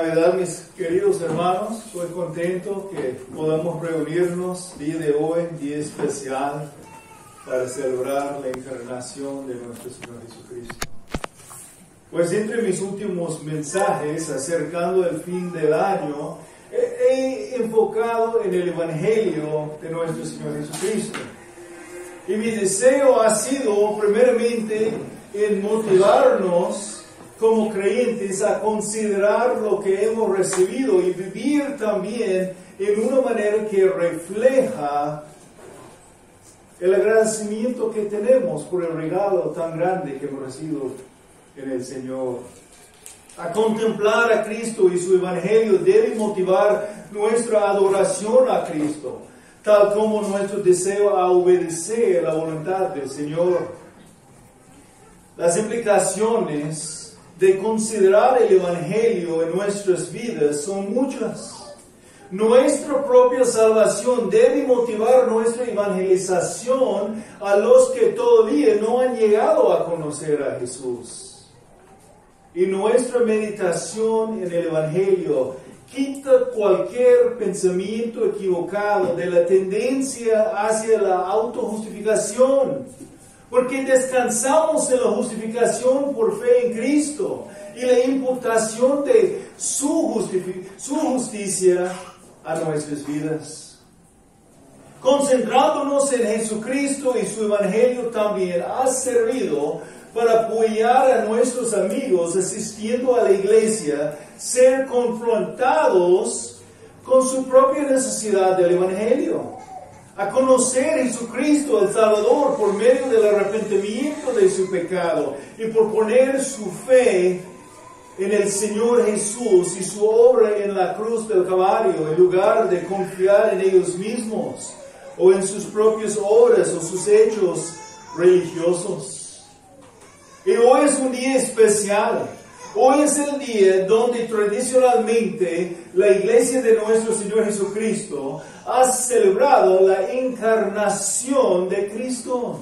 Navidad, mis queridos hermanos. Estoy contento que podamos reunirnos día de hoy, día especial, para celebrar la encarnación de nuestro Señor Jesucristo. Pues entre mis últimos mensajes, acercando el fin del año, he enfocado en el Evangelio de nuestro Señor Jesucristo. Y mi deseo ha sido, primeramente, en motivarnos como creyentes a considerar lo que hemos recibido y vivir también en una manera que refleja el agradecimiento que tenemos por el regalo tan grande que hemos recibido en el Señor. A contemplar a Cristo y su Evangelio debe motivar nuestra adoración a Cristo, tal como nuestro deseo a obedecer la voluntad del Señor. Las implicaciones de considerar el Evangelio en nuestras vidas son muchas. Nuestra propia salvación debe motivar nuestra evangelización a los que todavía no han llegado a conocer a Jesús. Y nuestra meditación en el Evangelio quita cualquier pensamiento equivocado de la tendencia hacia la autojustificación. Porque descansamos en la justificación por fe en Cristo y la imputación de su justicia a nuestras vidas. Concentrándonos en Jesucristo y su Evangelio también ha servido para apoyar a nuestros amigos asistiendo a la iglesia, ser confrontados con su propia necesidad del Evangelio. A conocer a Jesucristo el Salvador por medio del arrepentimiento de su pecado y por poner su fe en el Señor Jesús y su obra en la cruz del Calvario, en lugar de confiar en ellos mismos o en sus propias obras o sus hechos religiosos. Y hoy es un día especial. Hoy es el día donde tradicionalmente la iglesia de nuestro Señor Jesucristo ha celebrado la encarnación de Cristo.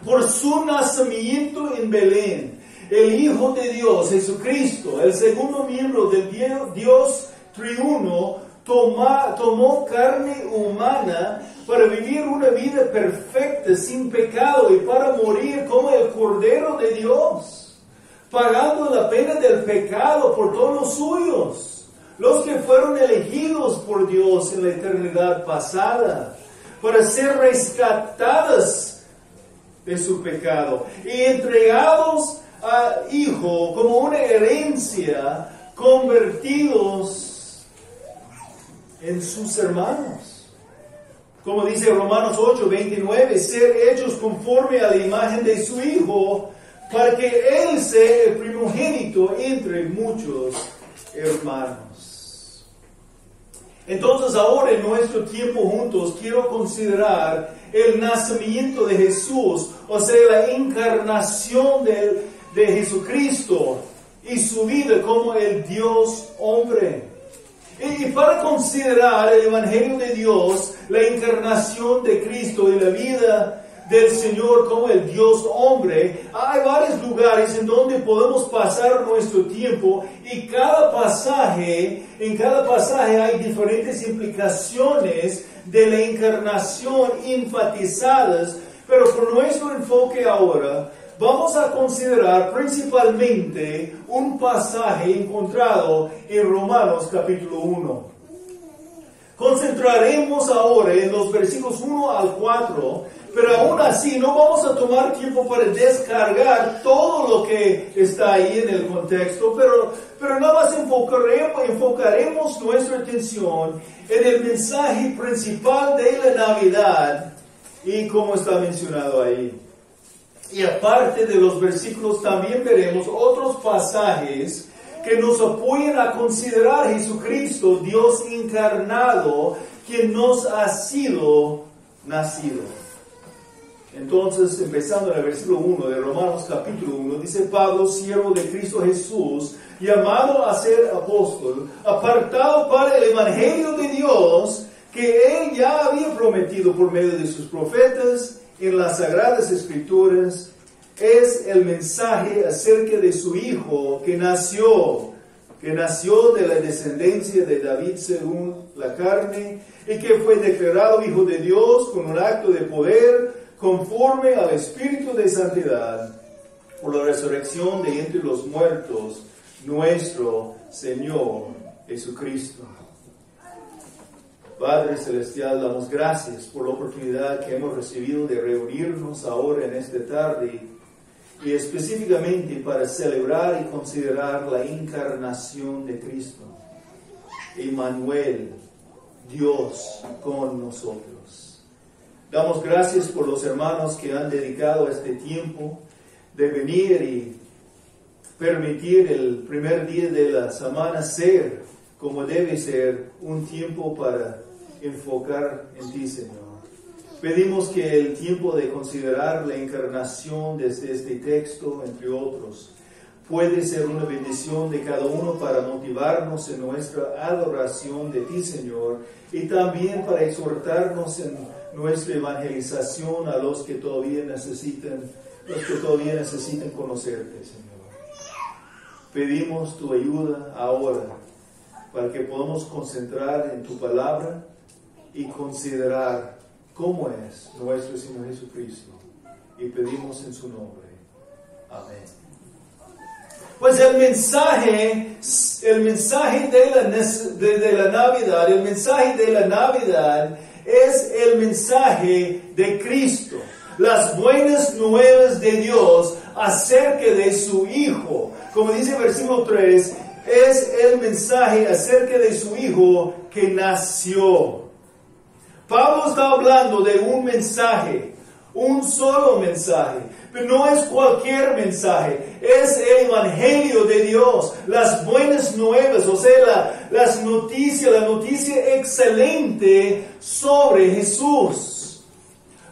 Por su nacimiento en Belén, el Hijo de Dios, Jesucristo, el segundo miembro del Dios triuno, tomó carne humana para vivir una vida perfecta, sin pecado, y para morir como el Cordero de Dios, pagando la pena del pecado por todos los suyos, los que fueron elegidos por Dios en la eternidad pasada, para ser rescatados de su pecado y entregados al Hijo como una herencia, convertidos en sus hermanos. Como dice Romanos 8:29, ser hechos conforme a la imagen de su Hijo, para que Él sea el primogénito entre muchos hermanos. Entonces ahora en nuestro tiempo juntos quiero considerar el nacimiento de Jesús, o sea, la encarnación de Jesucristo y su vida como el Dios hombre. Y para considerar el Evangelio de Dios, la encarnación de Cristo y la vida del Señor como el Dios hombre, hay varios lugares en donde podemos pasar nuestro tiempo, y en cada pasaje hay diferentes implicaciones de la encarnación enfatizadas, pero por nuestro enfoque ahora vamos a considerar principalmente un pasaje encontrado en Romanos capítulo 1. Concentraremos ahora en los versículos 1 al 4, pero aún así no vamos a tomar tiempo para descargar todo lo que está ahí en el contexto, pero nada más enfocaremos nuestra atención en el mensaje principal de la Navidad y como está mencionado ahí. Y aparte de los versículos también veremos otros pasajes que nos apoyan a considerar a Jesucristo, Dios encarnado, quien nos ha sido nacido. Entonces, empezando en el versículo 1 de Romanos capítulo 1, dice Pablo, siervo de Cristo Jesús, llamado a ser apóstol, apartado para el Evangelio de Dios, que Él ya había prometido por medio de sus profetas en las Sagradas Escrituras, es el mensaje acerca de su Hijo que nació que nació de la descendencia de David según la carne, y que fue declarado Hijo de Dios con un acto de poder, conforme al Espíritu de santidad, por la resurrección de entre los muertos, nuestro Señor Jesucristo. Padre Celestial, damos gracias por la oportunidad que hemos recibido de reunirnos ahora en esta tarde, y específicamente para celebrar y considerar la encarnación de Cristo, Emmanuel, Dios con nosotros. Damos gracias por los hermanos que han dedicado este tiempo de venir y permitir el primer día de la semana ser, como debe ser, un tiempo para enfocar en ti, Señor. Pedimos que el tiempo de considerar la encarnación desde este texto, entre otros, puede ser una bendición de cada uno para motivarnos en nuestra adoración de ti, Señor, y también para exhortarnos en nuestra evangelización a los que todavía necesitan conocerte, Señor. Pedimos tu ayuda ahora para que podamos concentrar en tu palabra y considerar cómo es nuestro Señor Jesucristo. Y pedimos en su nombre. Amén. Pues el mensaje de la Navidad es el mensaje de Cristo. Las buenas nuevas de Dios acerca de su Hijo. Como dice el versículo 3, es el mensaje acerca de su Hijo que nació. Pablo está hablando de un mensaje, un solo mensaje, pero no es cualquier mensaje, es el Evangelio de Dios, las buenas nuevas, o sea, la noticia excelente sobre Jesús.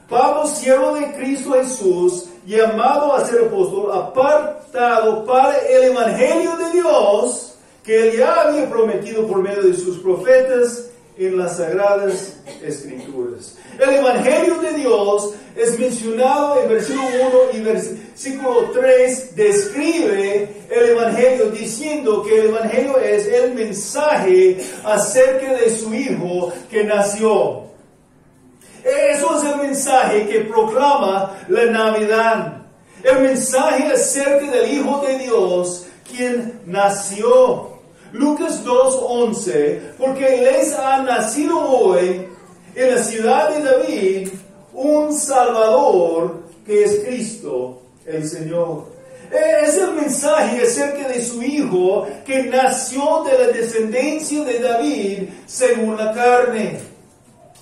Pablo, siervo de Cristo Jesús, llamado a ser apóstol, apartado para el Evangelio de Dios, que él ya había prometido por medio de sus profetas en las Sagradas Escrituras. El Evangelio de Dios es mencionado en versículo 1 y versículo 3, describe el Evangelio diciendo que el Evangelio es el mensaje acerca de su Hijo que nació. Eso es el mensaje que proclama la Navidad. El mensaje acerca del Hijo de Dios, quien nació. Lucas 2:11, porque les ha nacido hoy en la ciudad de David un Salvador que es Cristo el Señor. Es el mensaje acerca de su Hijo que nació de la descendencia de David según la carne.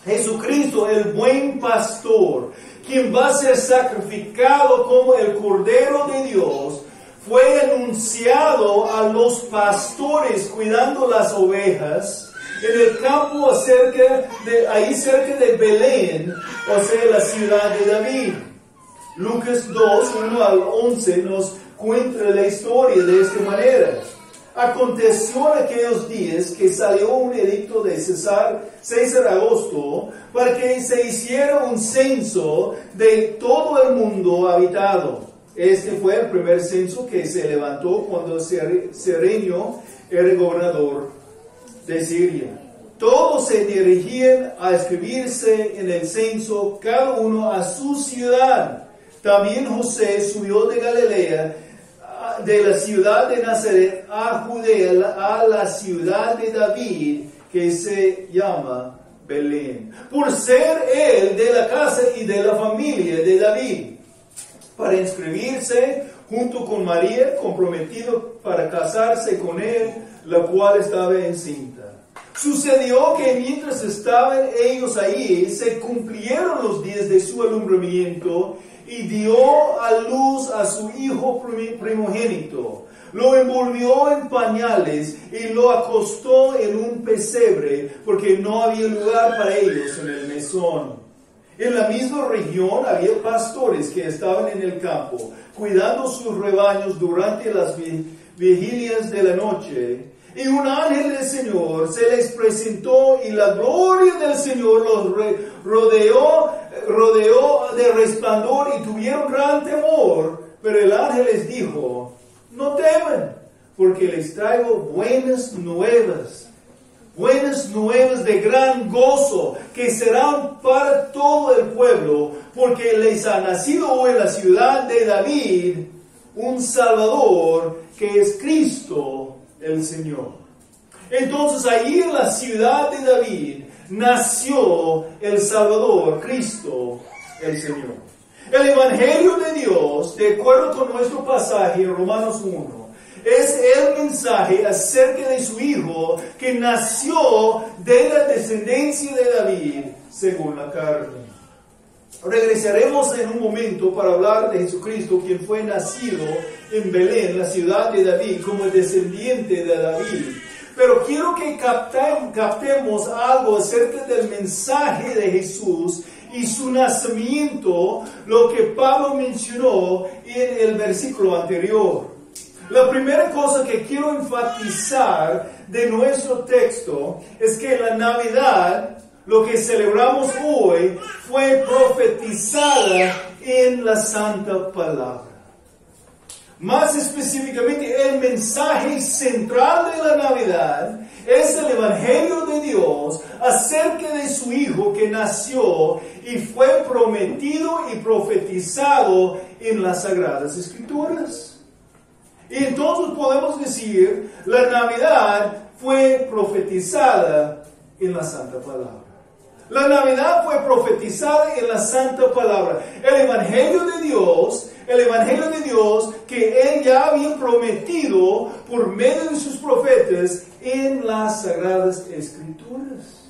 Jesucristo, el buen pastor, quien va a ser sacrificado como el Cordero de Dios, fue anunciado a los pastores cuidando las ovejas en el campo cerca de Belén, o sea, la ciudad de David. Lucas 2, 1 al 11 nos cuenta la historia de esta manera. Aconteció en aquellos días que salió un edicto de César Augusto para que se hiciera un censo de todo el mundo habitado. Este fue el primer censo que se levantó cuando Cirenio era gobernador de Siria. Todos se dirigían a escribirse en el censo, cada uno a su ciudad. También José subió de Galilea, de la ciudad de Nazaret a Judea, a la ciudad de David, que se llama Belén, por ser él de la casa y de la familia de David, para inscribirse junto con María, comprometido para casarse con él, la cual estaba encinta. Sucedió que mientras estaban ellos ahí, se cumplieron los días de su alumbramiento y dio a luz a su hijo primogénito. Lo envolvió en pañales y lo acostó en un pesebre, porque no había lugar para ellos en el mesón. En la misma región había pastores que estaban en el campo, cuidando sus rebaños durante las vigilias de la noche. Y un ángel del Señor se les presentó y la gloria del Señor los rodeó de resplandor y tuvieron gran temor. Pero el ángel les dijo: no teman, porque les traigo buenas nuevas de gran gozo, que serán para todo el pueblo, porque les ha nacido hoy en la ciudad de David un Salvador, que es Cristo el Señor. Entonces ahí en la ciudad de David nació el Salvador, Cristo el Señor. El Evangelio de Dios, de acuerdo con nuestro pasaje en Romanos 1, es el mensaje acerca de su Hijo que nació de la descendencia de David según la carne. Regresaremos en un momento para hablar de Jesucristo, quien fue nacido en Belén, la ciudad de David, como descendiente de David. Pero quiero que captemos algo acerca del mensaje de Jesús y su nacimiento, lo que Pablo mencionó en el versículo anterior. La primera cosa que quiero enfatizar de nuestro texto es que la Navidad, lo que celebramos hoy, fue profetizada en la Santa Palabra. Más específicamente, el mensaje central de la Navidad es el Evangelio de Dios acerca de su Hijo que nació y fue prometido y profetizado en las Sagradas Escrituras. Y entonces podemos decir, la Navidad fue profetizada en la Santa Palabra. La Navidad fue profetizada en la Santa Palabra. El Evangelio de Dios que Él ya había prometido por medio de sus profetas en las Sagradas Escrituras.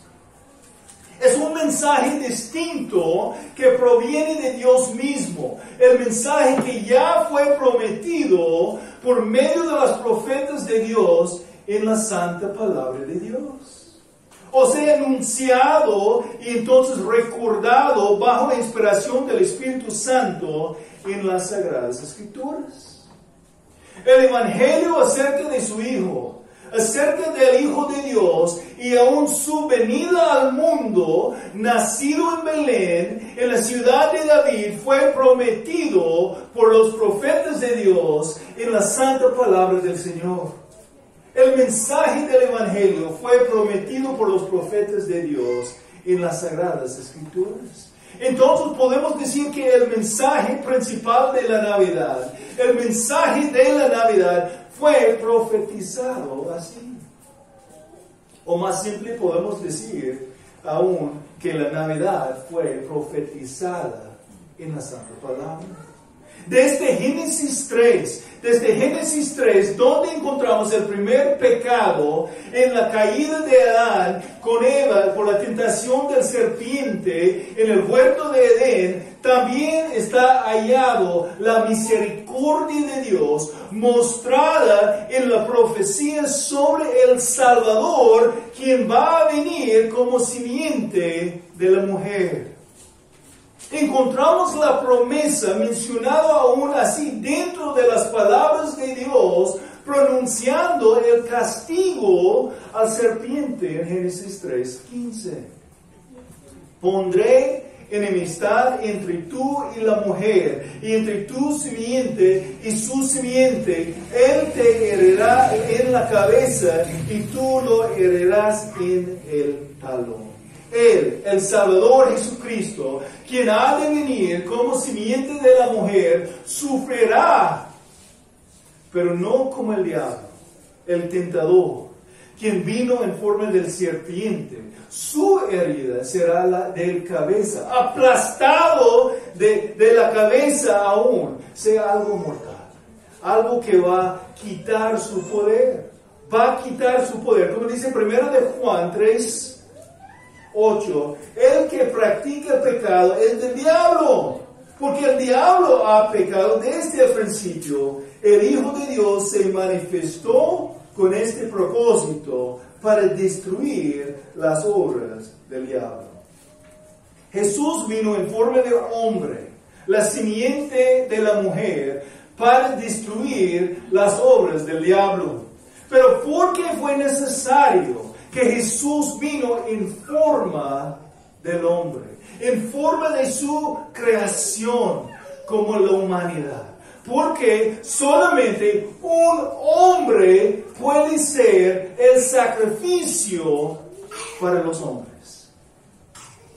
Es un mensaje distinto que proviene de Dios mismo. El mensaje que ya fue prometido por medio de los profetas de Dios en la Santa Palabra de Dios. O sea, anunciado y entonces recordado bajo la inspiración del Espíritu Santo en las Sagradas Escrituras. El Evangelio acerca de su Hijo, acerca del Hijo de Dios y aún su venida al mundo, nacido en Belén, en la ciudad de David, fue prometido por los profetas de Dios en la Santa Palabra del Señor. El mensaje del Evangelio fue prometido por los profetas de Dios en las Sagradas Escrituras. Entonces podemos decir que el mensaje principal de la Navidad, el mensaje de la Navidad fue profetizado así. O más simple podemos decir aún que la Navidad fue profetizada en la Santa Palabra. Desde Génesis 3, donde encontramos el primer pecado en la caída de Adán con Eva por la tentación del serpiente en el huerto de Edén, también está hallado la misericordia de Dios mostrada en la profecía sobre el Salvador, quien va a venir como simiente de la mujer. Encontramos la promesa mencionada aún así dentro de las palabras de Dios, pronunciando el castigo al serpiente en Génesis 3:15. Pondré enemistad entre tú y la mujer, y entre tu simiente y su simiente. Él te herirá en la cabeza y tú lo herirás en el talón. Él, el Salvador Jesucristo, quien ha de venir como simiente de la mujer, sufrirá, pero no como el diablo, el tentador, quien vino en forma del serpiente. Su herida será la del cabeza, aplastado de la cabeza aún, sea algo mortal, algo que va a quitar su poder, como dice 1 de Juan 3:8, el que practica el pecado es del diablo, porque el diablo ha pecado desde el principio. El Hijo de Dios se manifestó con este propósito, para destruir las obras del diablo. Jesús vino en forma de hombre, la simiente de la mujer, para destruir las obras del diablo. Pero ¿por qué fue necesario que Jesús vino en forma del hombre, en forma de su creación como la humanidad? Porque solamente un hombre puede ser el sacrificio para los hombres.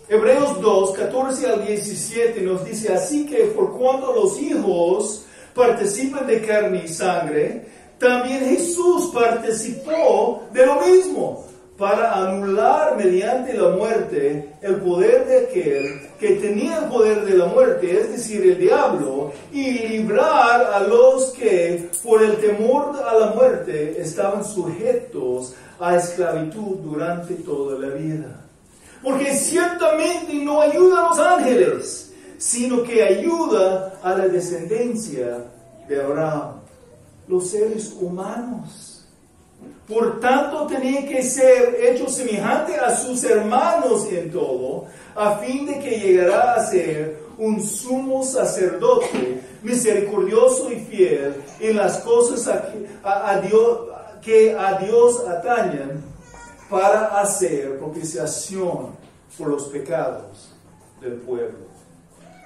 Hebreos 2, 14 al 17 nos dice, así que por cuanto los hijos participan de carne y sangre, también Jesús participó de lo mismo, para anular mediante la muerte el poder de aquel que tenía el poder de la muerte, es decir, el diablo, y librar a los que por el temor a la muerte estaban sujetos a esclavitud durante toda la vida. Porque ciertamente no ayuda a los ángeles, sino que ayuda a la descendencia de Abraham, los seres humanos. Por tanto, tenía que ser hecho semejante a sus hermanos en todo, a fin de que llegara a ser un sumo sacerdote, misericordioso y fiel en las cosas que a Dios atañen, para hacer propiciación por los pecados del pueblo.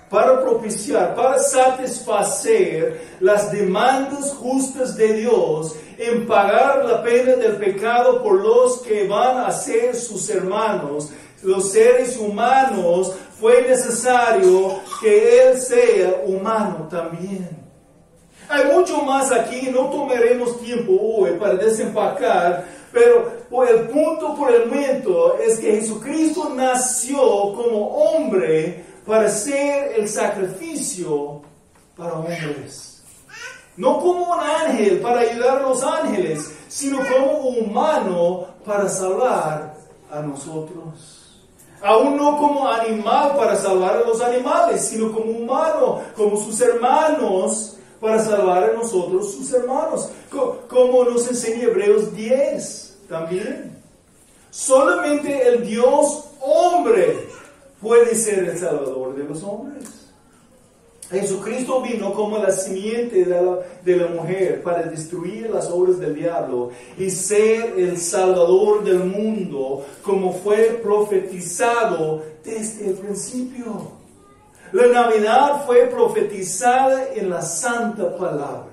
Para propiciar, para satisfacer las demandas justas de Dios en pagar la pena del pecado por los que van a ser sus hermanos, los seres humanos, fue necesario que Él sea humano también. Hay mucho más aquí, no tomaremos tiempo hoy para desempacar, pero por el momento es que Jesucristo nació como hombre para ser el sacrificio para hombres. No como un ángel para ayudar a los ángeles, sino como humano para salvar a nosotros. Aún no como animal para salvar a los animales, sino como humano, como sus hermanos, para salvar a nosotros, sus hermanos. Como nos enseña Hebreos 10 también. Solamente el Dios hombre puede ser el Salvador de los hombres. Jesucristo vino como la simiente de la mujer para destruir las obras del diablo y ser el Salvador del mundo, como fue profetizado desde el principio. La Navidad fue profetizada en la Santa Palabra.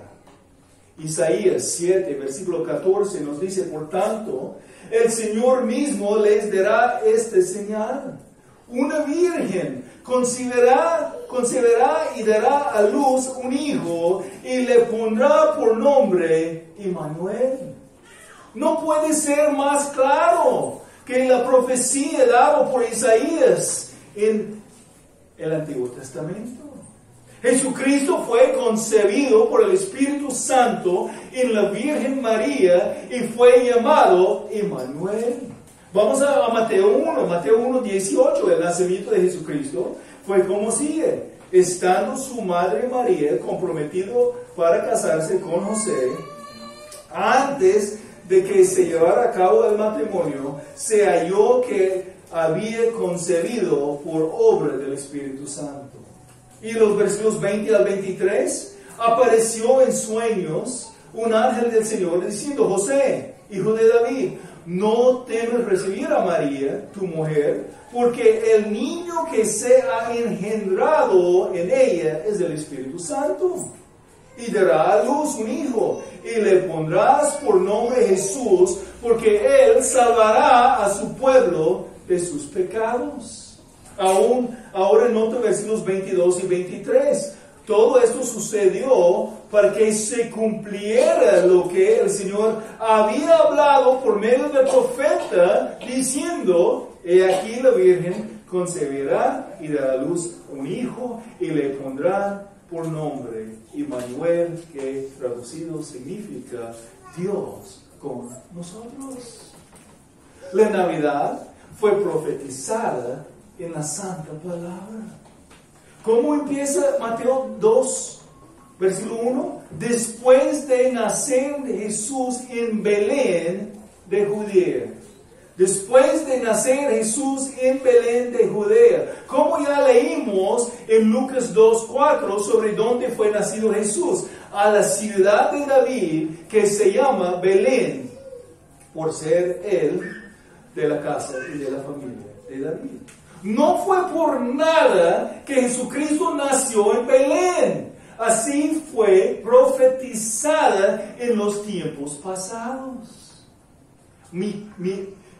Isaías 7, versículo 14 nos dice, por tanto, el Señor mismo les dará esta señal. Una virgen concebirá y dará a luz un hijo y le pondrá por nombre Emmanuel. No puede ser más claro que la profecía dada por Isaías en el Antiguo Testamento. Jesucristo fue concebido por el Espíritu Santo en la Virgen María y fue llamado Emmanuel. Vamos a Mateo 1, 18, el nacimiento de Jesucristo fue como sigue. Estando su madre María comprometido para casarse con José, antes de que se llevara a cabo el matrimonio, se halló que había concebido por obra del Espíritu Santo. Y los versículos 20 al 23, apareció en sueños un ángel del Señor diciendo, José, hijo de David, no temas recibir a María, tu mujer, porque el niño que se ha engendrado en ella es del Espíritu Santo. Y dará a luz un hijo, y le pondrás por nombre Jesús, porque él salvará a su pueblo de sus pecados. Ahora nota versículos 22 y 23. Todo esto sucedió para que se cumpliera lo que el Señor había hablado por medio del profeta, diciendo, he aquí la Virgen concebirá y dará a luz un hijo y le pondrá por nombre Emmanuel, que traducido significa Dios con nosotros. La Navidad fue profetizada en la Santa Palabra. ¿Cómo empieza Mateo 2, versículo 1? Después de nacer de Jesús en Belén de Judea. Después de nacer Jesús en Belén de Judea. Como ya leímos en Lucas 2:4 sobre dónde fue nacido Jesús. A la ciudad de David, que se llama Belén, por ser él de la casa y de la familia de David. No fue por nada que Jesucristo nació en Belén. así fue profetizada en los tiempos pasados.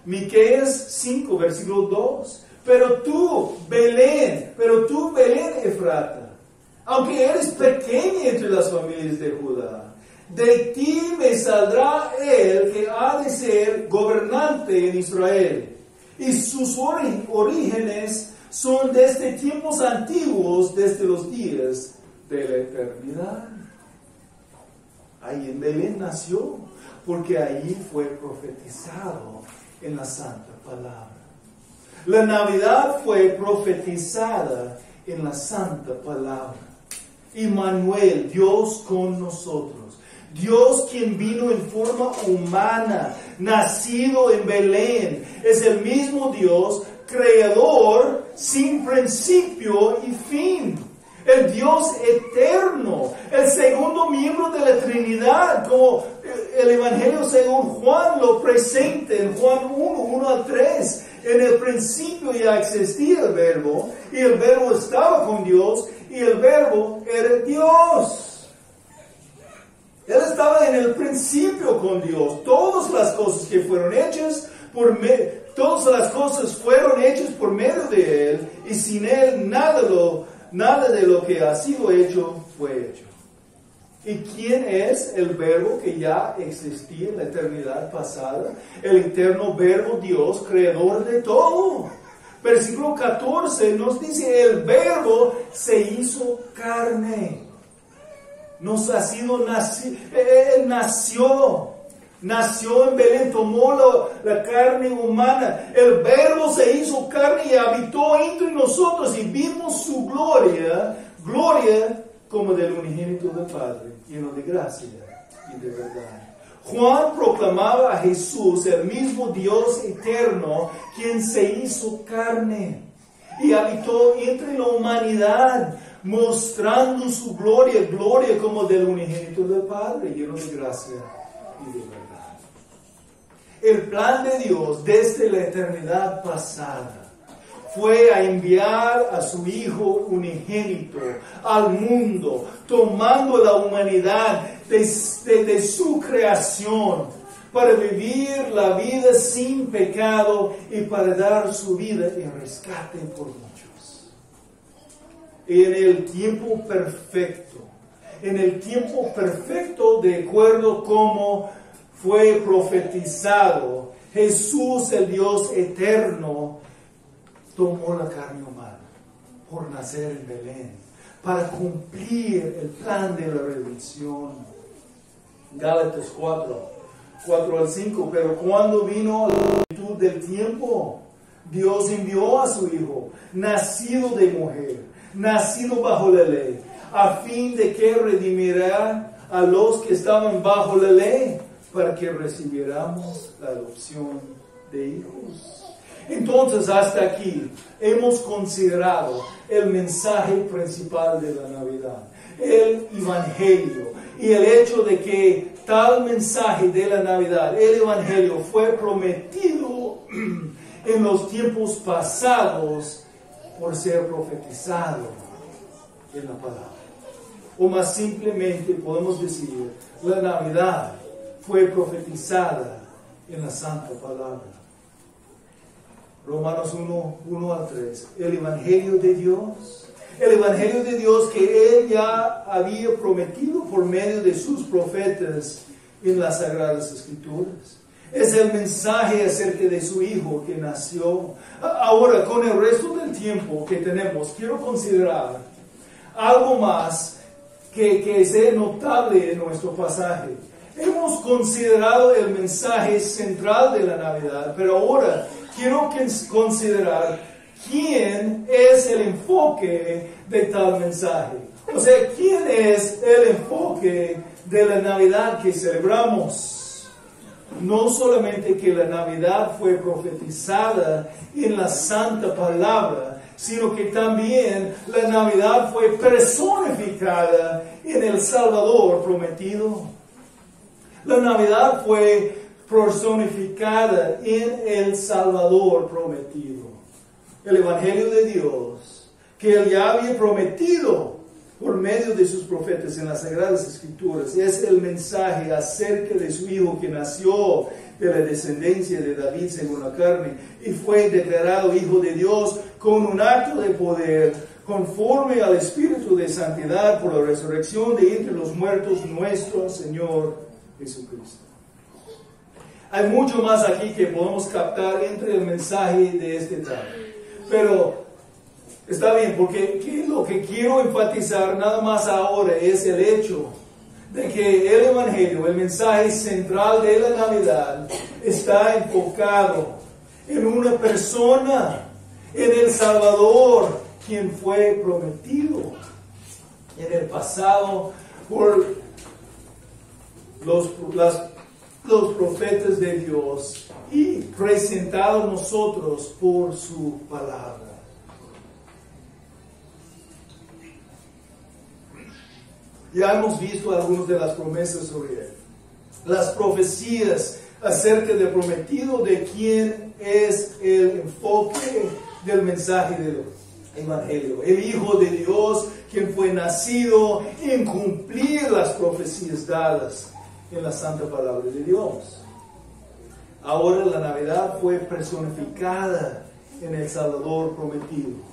Miqueas 5, versículo 2. Pero tú, Belén Efrata, aunque eres pequeña entre las familias de Judá, de ti me saldrá el que ha de ser gobernante en Israel. Y sus orígenes son desde tiempos antiguos, desde los días de la eternidad. Ahí en Belén nació, porque ahí fue profetizado en la Santa Palabra. La Navidad fue profetizada en la Santa Palabra. Immanuel, Dios con nosotros. Dios quien vino en forma humana, nacido en Belén, es el mismo Dios, creador, sin principio y fin. El Dios eterno, el segundo miembro de la Trinidad, como el Evangelio según Juan lo presenta en Juan 1:1-3. En el principio ya existía el Verbo, y el Verbo estaba con Dios, y el Verbo era Dios. Él estaba en el principio con Dios. Todas las cosas que fueron hechas todas las cosas fueron hechas por medio de Él, y sin Él nada de lo que ha sido hecho fue hecho. ¿Y quién es el Verbo que ya existía en la eternidad pasada? El eterno Verbo Dios, creador de todo. Versículo 14 nos dice, el Verbo se hizo carne. Nos ha sido Él nació en Belén, tomó la carne humana. El Verbo se hizo carne y habitó entre nosotros, y vimos su gloria como del unigénito del Padre, lleno de gracia y de verdad. Juan proclamaba a Jesús, el mismo Dios eterno, quien se hizo carne y habitó entre la humanidad, mostrando su gloria como del unigénito del Padre, lleno de gracia y de verdad. El plan de Dios desde la eternidad pasada fue a enviar a su Hijo unigénito al mundo, tomando la humanidad de su creación para vivir la vida sin pecado y para dar su vida en rescate por muchos. En el tiempo perfecto, de acuerdo como fue profetizado, Jesús, el Dios eterno, tomó la carne humana por nacer en Belén, para cumplir el plan de la redención. Gálatas 4:4-5. Pero cuando vino la plenitud del tiempo, Dios envió a su Hijo, nacido de mujer, nacido bajo la ley, a fin de que redimirá a los que estaban bajo la ley, para que recibiéramos la adopción de hijos. Entonces, hasta aquí hemos considerado el mensaje principal de la Navidad, el Evangelio, y el hecho de que tal mensaje de la Navidad, el Evangelio, fue prometido en los tiempos pasados por ser profetizado en la palabra. O más simplemente podemos decir, la Navidad fue profetizada en la Santa Palabra. Romanos 1:1-3. El Evangelio de Dios que Él ya había prometido por medio de sus profetas en las Sagradas Escrituras. Es el mensaje acerca de su Hijo que nació. Ahora, con el resto del tiempo que tenemos, quiero considerar algo más que es notable en nuestro pasaje. Hemos considerado el mensaje central de la Navidad, pero ahora quiero considerar quién es el enfoque de tal mensaje. O sea, quién es el enfoque de la Navidad que celebramos. No solamente que la Navidad fue profetizada en la Santa Palabra, sino que también la Navidad fue personificada en el Salvador prometido. La Navidad fue personificada en el Salvador prometido. El Evangelio de Dios, que Él ya había prometido por medio de sus profetas en las Sagradas Escrituras. Es el mensaje acerca de su Hijo que nació de la descendencia de David según la carne y fue declarado Hijo de Dios con un acto de poder conforme al Espíritu de santidad por la resurrección de entre los muertos, nuestro Señor Jesucristo. Hay mucho más aquí que podemos captar entre el mensaje de este tarde, pero está bien, porque lo que quiero enfatizar nada más ahora es el hecho de que el Evangelio, el mensaje central de la Navidad, está enfocado en una persona, en el Salvador, quien fue prometido en el pasado por los profetas de Dios y presentado a nosotros por su palabra. Ya hemos visto algunas de las promesas sobre él. Las profecías acerca del prometido, de quién es el enfoque del mensaje del Evangelio. El Hijo de Dios, quien fue nacido en cumplir las profecías dadas en la Santa Palabra de Dios. Ahora la Navidad fue personificada en el Salvador prometido.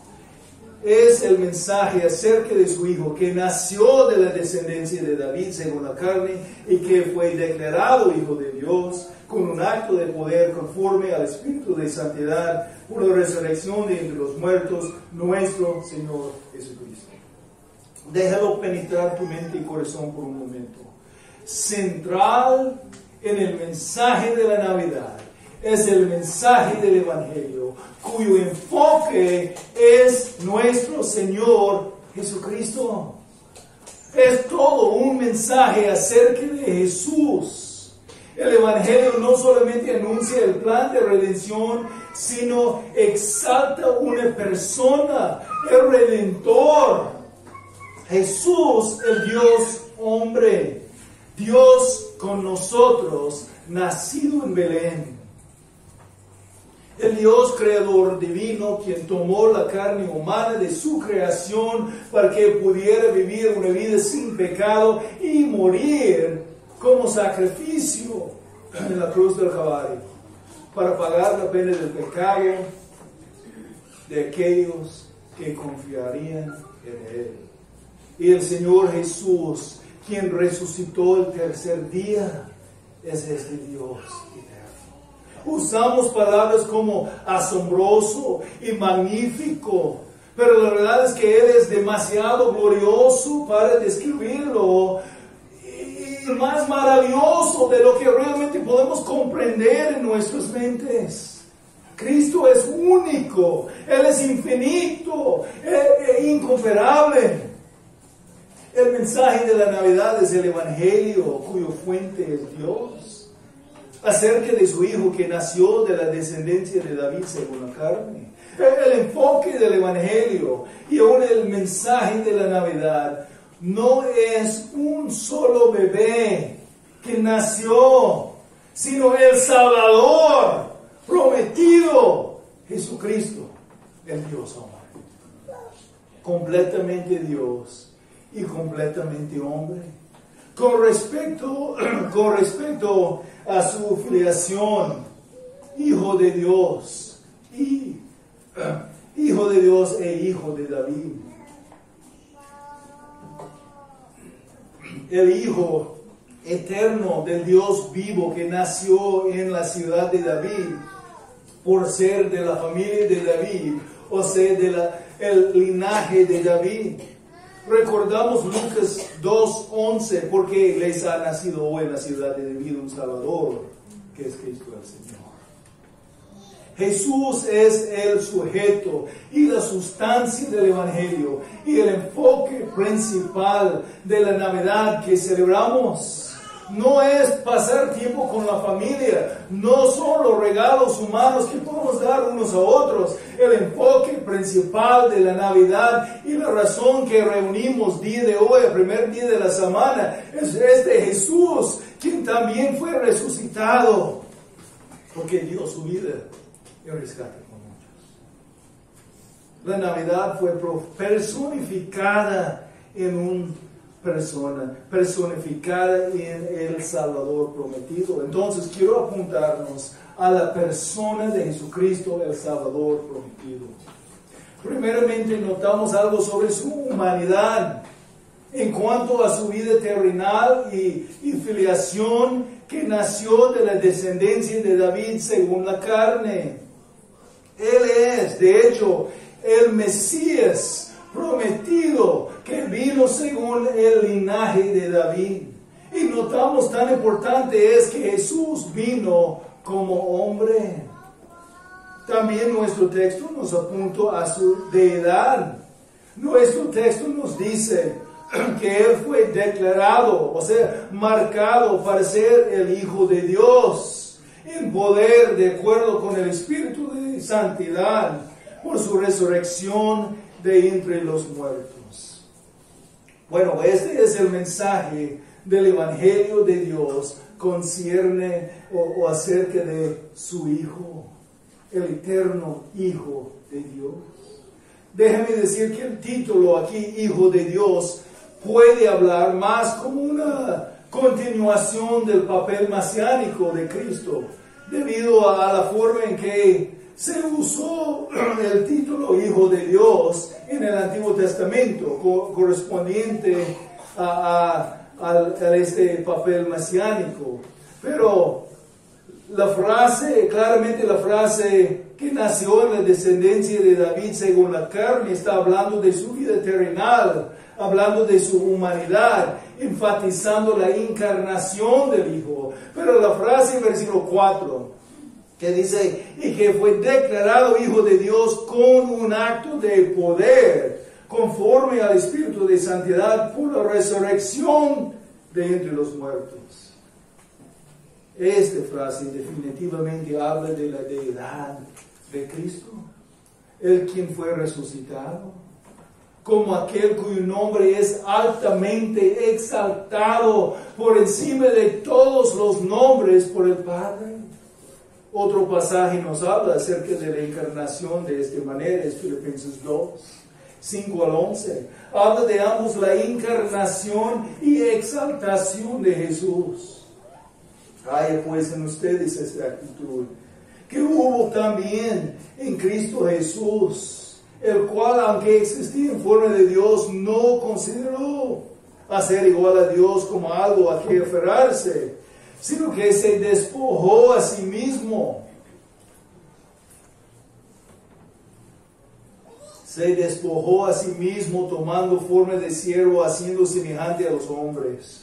Es el mensaje acerca de su Hijo que nació de la descendencia de David según la carne y que fue declarado Hijo de Dios con un acto de poder conforme al Espíritu de santidad por la resurrección de entre los muertos, nuestro Señor Jesucristo. Déjalo penetrar tu mente y corazón por un momento. Central en el mensaje de la Navidad es el mensaje del Evangelio, cuyo enfoque es nuestro Señor Jesucristo. Es todo un mensaje acerca de Jesús. El Evangelio no solamente anuncia el plan de redención, sino exalta una persona, el Redentor. Jesús, el Dios hombre, Dios con nosotros, nacido en Belén. El Dios creador divino, quien tomó la carne humana de su creación para que pudiera vivir una vida sin pecado y morir como sacrificio en la cruz del Calvario para pagar la pena del pecado de aquellos que confiarían en Él. Y el Señor Jesús, quien resucitó el tercer día, es este Dios eterno. Usamos palabras como asombroso y magnífico, pero la verdad es que Él es demasiado glorioso para describirlo, y más maravilloso de lo que realmente podemos comprender en nuestras mentes. Cristo es único, Él es infinito, incomparable. El mensaje de la Navidad es el Evangelio, cuyo fuente es Dios. Acerca de su Hijo que nació de la descendencia de David según la carne. El enfoque del Evangelio y aún el mensaje de la Navidad no es un solo bebé que nació, sino el Salvador prometido, Jesucristo, el Dios hombre. Completamente Dios y completamente hombre. Con respecto a su filiación, Hijo de Dios e Hijo de David. El Hijo eterno del Dios vivo que nació en la ciudad de David por ser de la familia de David, o sea, el linaje de David. Recordamos Lucas 2:11, porque les ha nacido hoy en la ciudad de David un Salvador, que es Cristo el Señor. Jesús es el sujeto y la sustancia del Evangelio y el enfoque principal de la Navidad que celebramos. No es pasar tiempo con la familia, no son los regalos humanos que podemos dar unos a otros. El enfoque principal de la Navidad y la razón que reunimos día de hoy, el primer día de la semana, es de Jesús, quien también fue resucitado, porque dio su vida y rescate con muchos. La Navidad fue personificada en una persona, personificada en el Salvador prometido. Entonces quiero apuntarnos a la persona de Jesucristo, el Salvador prometido. Primeramente notamos algo sobre su humanidad en cuanto a su vida terrenal y filiación, que nació de la descendencia de David según la carne. Él es, de hecho, el Mesías prometido que vino según el linaje de David. Y notamos tan importante es que Jesús vino como hombre. También nuestro texto nos apunta a su deidad. Nuestro texto nos dice que Él fue declarado, o sea, marcado para ser el Hijo de Dios, en poder de acuerdo con el Espíritu de santidad, por su resurrección de entre los muertos. Bueno, este es el mensaje del Evangelio de Dios, concierne o acerca de su Hijo, el eterno Hijo de Dios. Déjame decir que el título aquí, Hijo de Dios, puede hablar más como una continuación del papel mesiánico de Cristo, debido a la forma en que se usó el título Hijo de Dios en el Antiguo Testamento, correspondiente a este papel mesiánico. Pero la frase, claramente la frase que nació en la descendencia de David según la carne, está hablando de su vida terrenal, hablando de su humanidad, enfatizando la encarnación del Hijo. Pero la frase en versículo 4, que dice, y que fue declarado Hijo de Dios con un acto de poder, conforme al Espíritu de santidad, por la resurrección de entre los muertos. Esta frase definitivamente habla de la deidad de Cristo, el quien fue resucitado, como aquel cuyo nombre es altamente exaltado por encima de todos los nombres por el Padre. Otro pasaje nos habla acerca de la encarnación de esta manera, es Filipenses 2, 5 al 11. Habla de ambos, la encarnación y exaltación de Jesús. Haya pues en ustedes esta actitud, que hubo también en Cristo Jesús, el cual, aunque existía en forma de Dios, no consideró a ser igual a Dios como algo a que aferrarse, sino que se despojó a sí mismo. Se despojó a sí mismo, tomando forma de siervo, haciendo semejante a los hombres.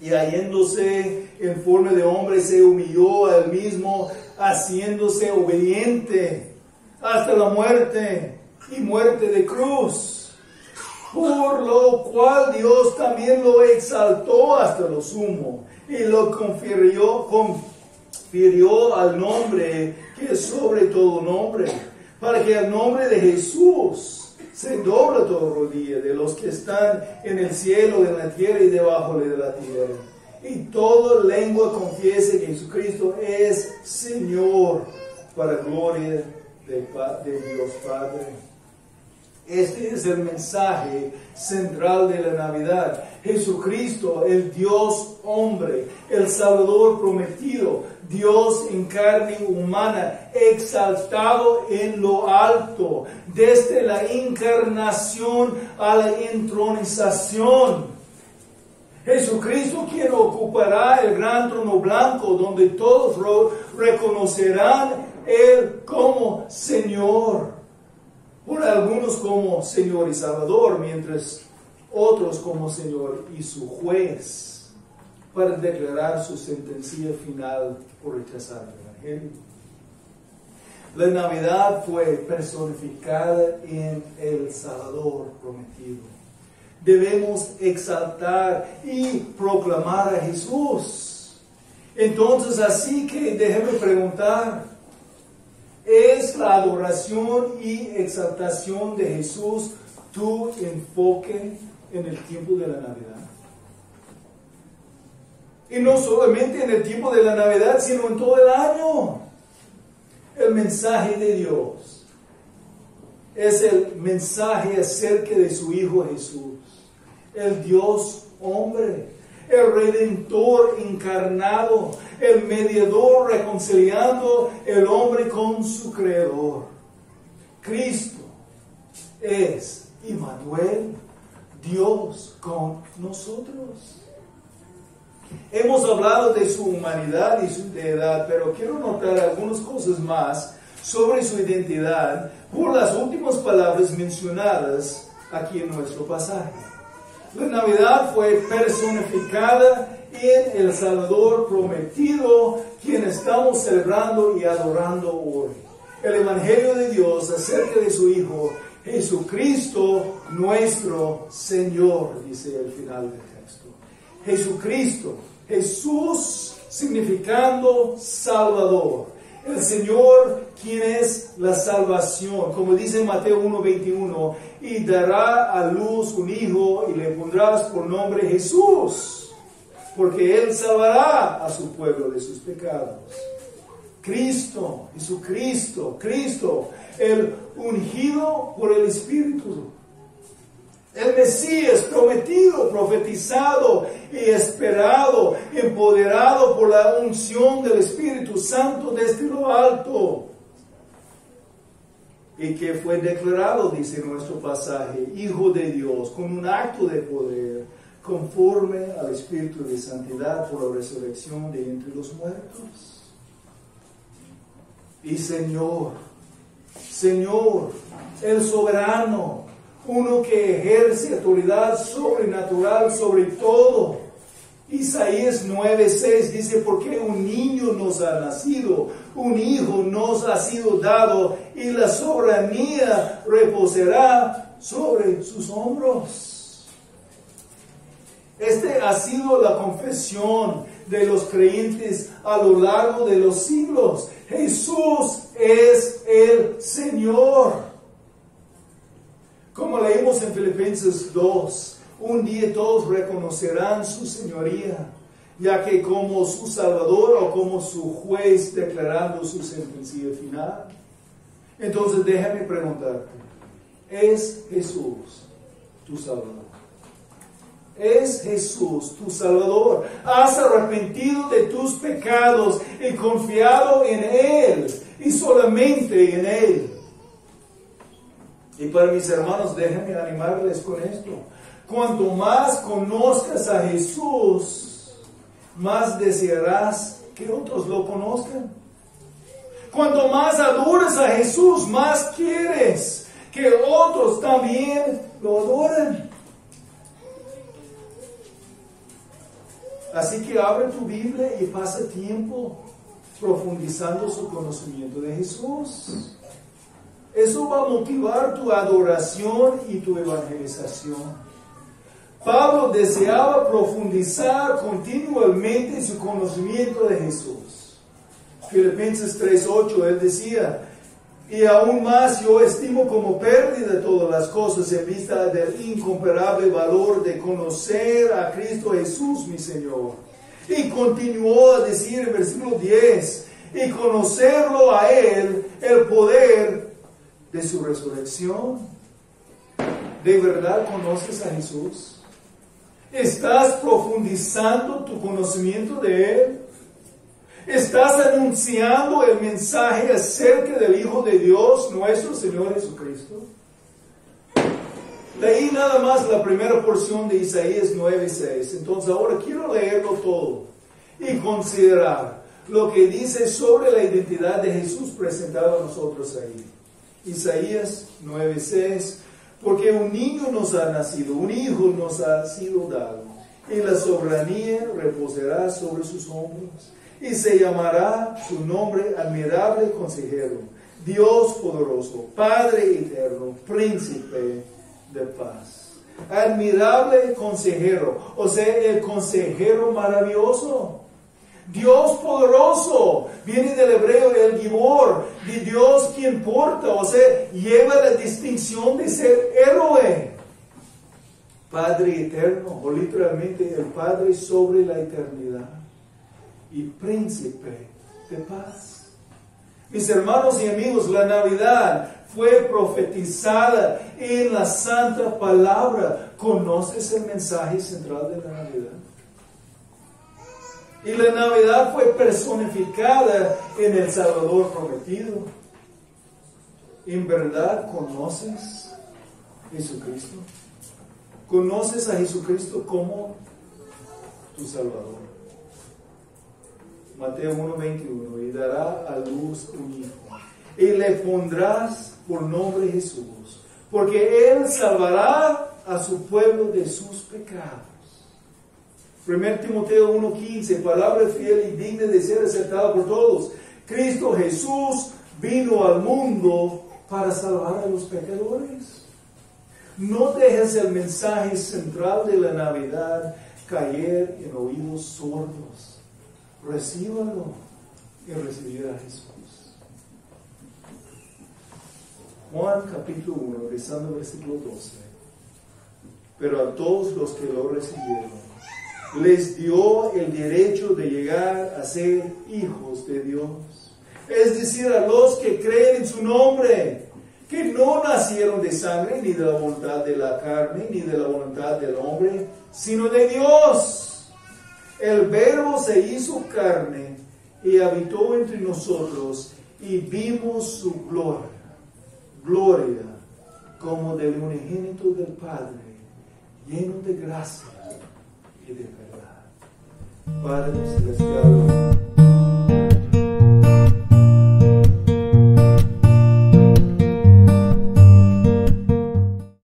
Y hallándose en forma de hombre, se humilló a él mismo, haciéndose obediente hasta la muerte, y muerte de cruz. Por lo cual Dios también lo exaltó hasta lo sumo, y lo confirió al nombre que es sobre todo nombre, para que al nombre de Jesús se dobla toda rodilla de los que están en el cielo, en la tierra y debajo de la tierra, y toda lengua confiese que Jesucristo es Señor, para gloria de Dios Padre. Este es el mensaje central de la Navidad. Jesucristo, el Dios hombre, el Salvador prometido, Dios en carne humana, exaltado en lo alto, desde la encarnación a la entronización. Jesucristo, quien ocupará el gran trono blanco, donde todos reconocerán Él como Señor. Por algunos como Señor y Salvador, mientras otros como Señor y su juez, para declarar su sentencia final por rechazar el Evangelio. La Navidad fue personificada en el Salvador prometido. Debemos exaltar y proclamar a Jesús. Entonces, así que déjeme preguntar, ¿es la adoración y exaltación de Jesús tu enfoque en el tiempo de la Navidad? Y no solamente en el tiempo de la Navidad, sino en todo el año. El mensaje de Dios es el mensaje acerca de su Hijo Jesús. el Dios hombre, el Redentor encarnado, el mediador reconciliando el hombre con su Creador. Cristo es Immanuel, Dios con nosotros. Hemos hablado de su humanidad y su deidad, pero quiero notar algunas cosas más sobre su identidad por las últimas palabras mencionadas aquí en nuestro pasaje. La Navidad fue personificada en el Salvador prometido, quien estamos celebrando y adorando hoy. El Evangelio de Dios acerca de su Hijo, Jesucristo nuestro Señor, dice el final del texto. Jesucristo, Jesús significando Salvador. El Señor, quien es la salvación, como dice en Mateo 1:21, y dará a luz un hijo y le pondrás por nombre Jesús, porque Él salvará a su pueblo de sus pecados. Cristo, Jesucristo, Cristo, el ungido por el Espíritu, el Mesías prometido, profetizado y esperado, empoderado por la unción del Espíritu Santo desde lo alto, y que fue declarado, dice nuestro pasaje, Hijo de Dios, con un acto de poder, conforme al Espíritu de santidad por la resurrección de entre los muertos. Y Señor, el soberano, uno que ejerce autoridad sobrenatural sobre todo. Isaías 9:6 dice, porque un niño nos ha nacido, un hijo nos ha sido dado, y la soberanía reposará sobre sus hombros. Esta ha sido la confesión de los creyentes a lo largo de los siglos. Jesús es el Señor. Como leímos en Filipenses 2, un día todos reconocerán su señoría, ya que como su Salvador o como su juez declarando su sentencia final. Entonces déjame preguntarte, ¿es Jesús tu Salvador? ¿Es Jesús tu Salvador? ¿Has arrepentido de tus pecados y confiado en Él y solamente en Él? Y para mis hermanos, déjenme animarles con esto. Cuanto más conozcas a Jesús, más desearás que otros lo conozcan. Cuanto más adoras a Jesús, más quieres que otros también lo adoren. Así que abre tu Biblia y pasa tiempo profundizando su conocimiento de Jesús. Eso va a motivar tu adoración y tu evangelización. Pablo deseaba profundizar continuamente su conocimiento de Jesús. Filipenses 3:8, él decía, y aún más yo estimo como pérdida todas las cosas en vista del incomparable valor de conocer a Cristo Jesús, mi Señor. Y continuó a decir en versículo 10, y conocerlo a Él, el poder de su resurrección. ¿De verdad conoces a Jesús? ¿Estás profundizando tu conocimiento de Él? ¿Estás anunciando el mensaje acerca del Hijo de Dios, nuestro Señor Jesucristo? Leí nada más la primera porción de Isaías 9:6. Entonces ahora quiero leerlo todo y considerar lo que dice sobre la identidad de Jesús presentado a nosotros ahí. Isaías 9:6. Porque un niño nos ha nacido, un hijo nos ha sido dado, y la soberanía reposará sobre sus hombros. Y se llamará su nombre admirable consejero, Dios poderoso, Padre eterno, príncipe de paz. Admirable consejero, o sea, el consejero maravilloso. Dios poderoso, viene del hebreo el Gibor, de Dios quien porta, o sea, lleva la distinción de ser héroe. Padre eterno, o literalmente el Padre sobre la eternidad. Y príncipe de paz. Mis hermanos y amigos, la Navidad fue profetizada en la Santa Palabra. ¿Conoces el mensaje central de la Navidad? Y la Navidad fue personificada en el Salvador prometido. ¿En verdad conoces a Jesucristo? ¿Conoces a Jesucristo como tu Salvador? Mateo 1:21, y dará a luz un hijo, y le pondrás por nombre Jesús, porque él salvará a su pueblo de sus pecados. 1 Timoteo 1:15, palabra fiel y digna de ser aceptada por todos. Cristo Jesús vino al mundo para salvar a los pecadores. No dejes el mensaje central de la Navidad caer en oídos sordos. Recíbalo y recibir a Jesús. Juan capítulo 1, empezando versículo 12. Pero a todos los que lo recibieron, les dio el derecho de llegar a ser hijos de Dios. Es decir, a los que creen en su nombre, que no nacieron de sangre, ni de la voluntad de la carne, ni de la voluntad del hombre, sino de Dios. El Verbo se hizo carne y habitó entre nosotros, y vimos su gloria como del unigénito del Padre, lleno de gracia y de verdad. Padre celestial,